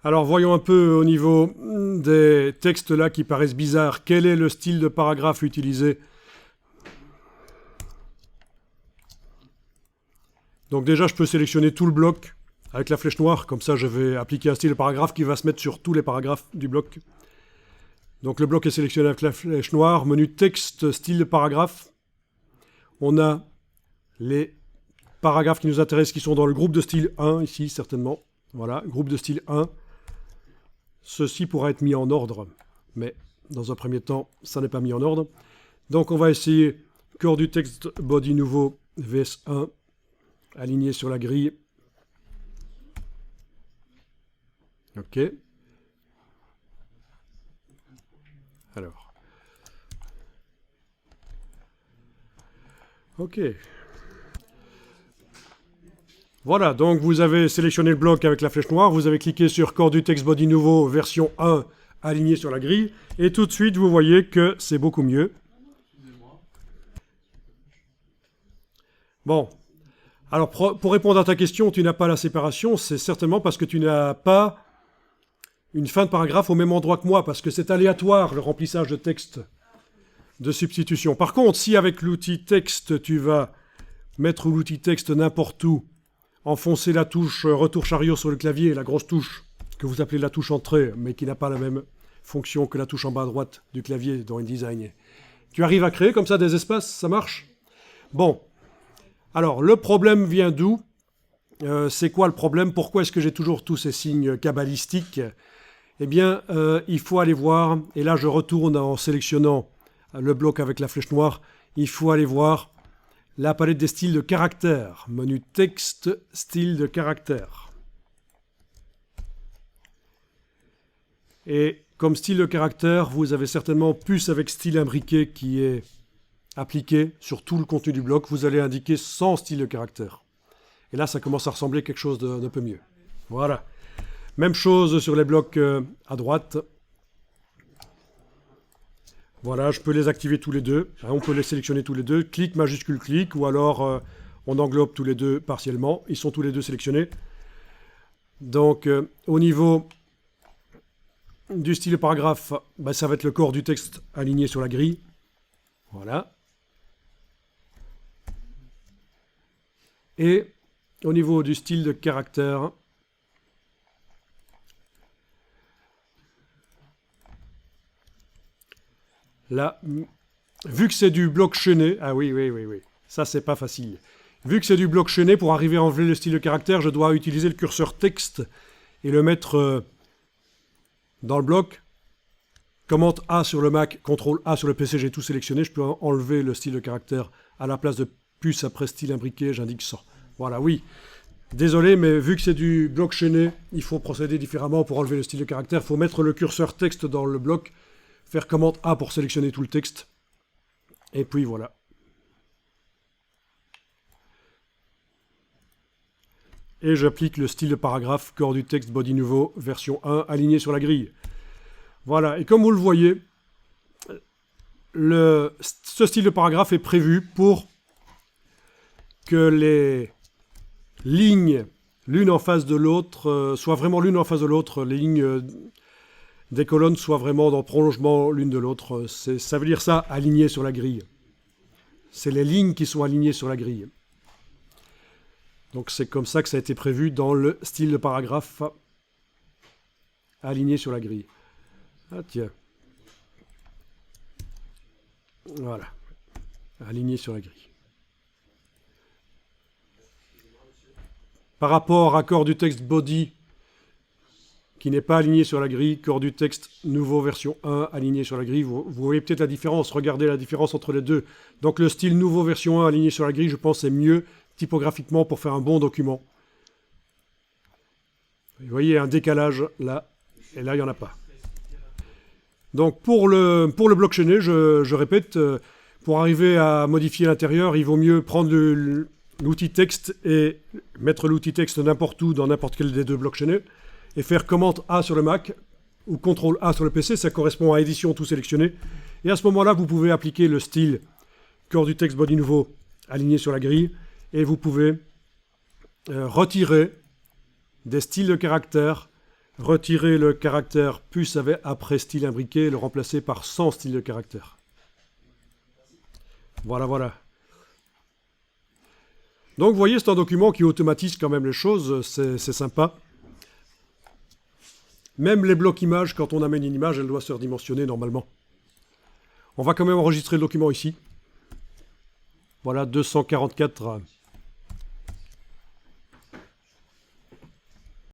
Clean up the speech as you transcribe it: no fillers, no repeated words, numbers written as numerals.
Alors voyons un peu au niveau des textes là qui paraissent bizarres. Quel est le style de paragraphe utilisé? Donc déjà, je peux sélectionner tout le bloc avec la flèche noire. Comme ça, je vais appliquer un style de paragraphe qui va se mettre sur tous les paragraphes du bloc. Donc le bloc est sélectionné avec la flèche noire. Menu texte, style de paragraphe. On a les paragraphes qui nous intéressent, qui sont dans le groupe de style 1, ici, certainement. Voilà, groupe de style 1. Ceci pourra être mis en ordre, mais dans un premier temps, ça n'est pas mis en ordre. Donc on va essayer corps du texte, body nouveau, VS1, aligné sur la grille. OK. Alors. OK. Voilà, donc vous avez sélectionné le bloc avec la flèche noire, vous avez cliqué sur corps du texte body nouveau version 1 aligné sur la grille, et tout de suite vous voyez que c'est beaucoup mieux. Bon, alors pour répondre à ta question, tu n'as pas la séparation, c'est certainement parce que tu n'as pas une fin de paragraphe au même endroit que moi, parce que c'est aléatoire le remplissage de texte de substitution. Par contre, si avec l'outil texte, tu vas mettre l'outil texte n'importe où, enfoncer la touche retour chariot sur le clavier, la grosse touche que vous appelez la touche entrée, mais qui n'a pas la même fonction que la touche en bas à droite du clavier dans InDesign. Tu arrives à créer comme ça des espaces, ça marche? Bon. Alors, le problème vient d'où? C'est quoi le problème? Pourquoi est-ce que j'ai toujours tous ces signes cabalistiques? Eh bien, il faut aller voir, et là je retourne en sélectionnant le bloc avec la flèche noire, il faut aller voir la palette des styles de caractères. Menu texte, style de caractères. Et comme style de caractère, vous avez certainement puce avec style imbriqué qui est appliqué sur tout le contenu du bloc. Vous allez indiquer sans style de caractère. Et là, ça commence à ressembler à quelque chose d'un peu mieux. Voilà. Même chose sur les blocs à droite. Voilà, je peux les activer tous les deux. On peut les sélectionner tous les deux. Clic, majuscule, clic. Ou alors, on englobe tous les deux partiellement. Ils sont tous les deux sélectionnés. Donc, au niveau du style de paragraphe, bah, ça va être le corps du texte aligné sur la grille. Voilà. Et au niveau du style de caractère, là, vu que c'est du bloc chaîné, ah oui, ça c'est pas facile. Vu que c'est du bloc chaîné, pour arriver à enlever le style de caractère, je dois utiliser le curseur texte et le mettre dans le bloc. Commande A sur le Mac, CTRL A sur le PC, j'ai tout sélectionné. Je peux enlever le style de caractère à la place de puce après style imbriqué, j'indique ça. Voilà, oui. Désolé, mais vu que c'est du bloc chaîné, il faut procéder différemment pour enlever le style de caractère. Il faut mettre le curseur texte dans le bloc, faire commande A pour sélectionner tout le texte. Et puis voilà. Et j'applique le style de paragraphe, corps du texte, body nouveau, version 1, aligné sur la grille. Voilà, et comme vous le voyez, ce style de paragraphe est prévu pour que les lignes, l'une en face de l'autre, soient vraiment l'une en face de l'autre, les lignes des colonnes soient vraiment dans prolongement l'une de l'autre. Ça veut dire ça, aligné sur la grille. C'est les lignes qui sont alignées sur la grille. Donc c'est comme ça que ça a été prévu dans le style de paragraphe aligné sur la grille. Ah tiens. Voilà. Aligné sur la grille. Par rapport à corps du texte body, qui n'est pas aligné sur la grille, corps du texte nouveau version 1, aligné sur la grille, vous voyez peut-être la différence, regardez la différence entre les deux. Donc le style nouveau version 1, aligné sur la grille, je pense c'est mieux typographiquement pour faire un bon document. Vous voyez un décalage là, et là il n'y en a pas. Donc pour le bloc chaîné, je répète, pour arriver à modifier l'intérieur, il vaut mieux prendre l'outil texte et mettre l'outil texte n'importe où, dans n'importe quel des deux blocs chaînés, et faire commande A sur le Mac, ou CTRL A sur le PC, ça correspond à édition tout sélectionné. Et à ce moment-là, vous pouvez appliquer le style corps du texte body nouveau aligné sur la grille, et vous pouvez retirer des styles de caractères retirer le caractère puce après style imbriqué et le remplacer par sans style de caractère. Voilà, voilà. Donc vous voyez, c'est un document qui automatise quand même les choses, c'est sympa. Même les blocs images, quand on amène une image, elle doit se redimensionner normalement. On va quand même enregistrer le document ici. Voilà, 244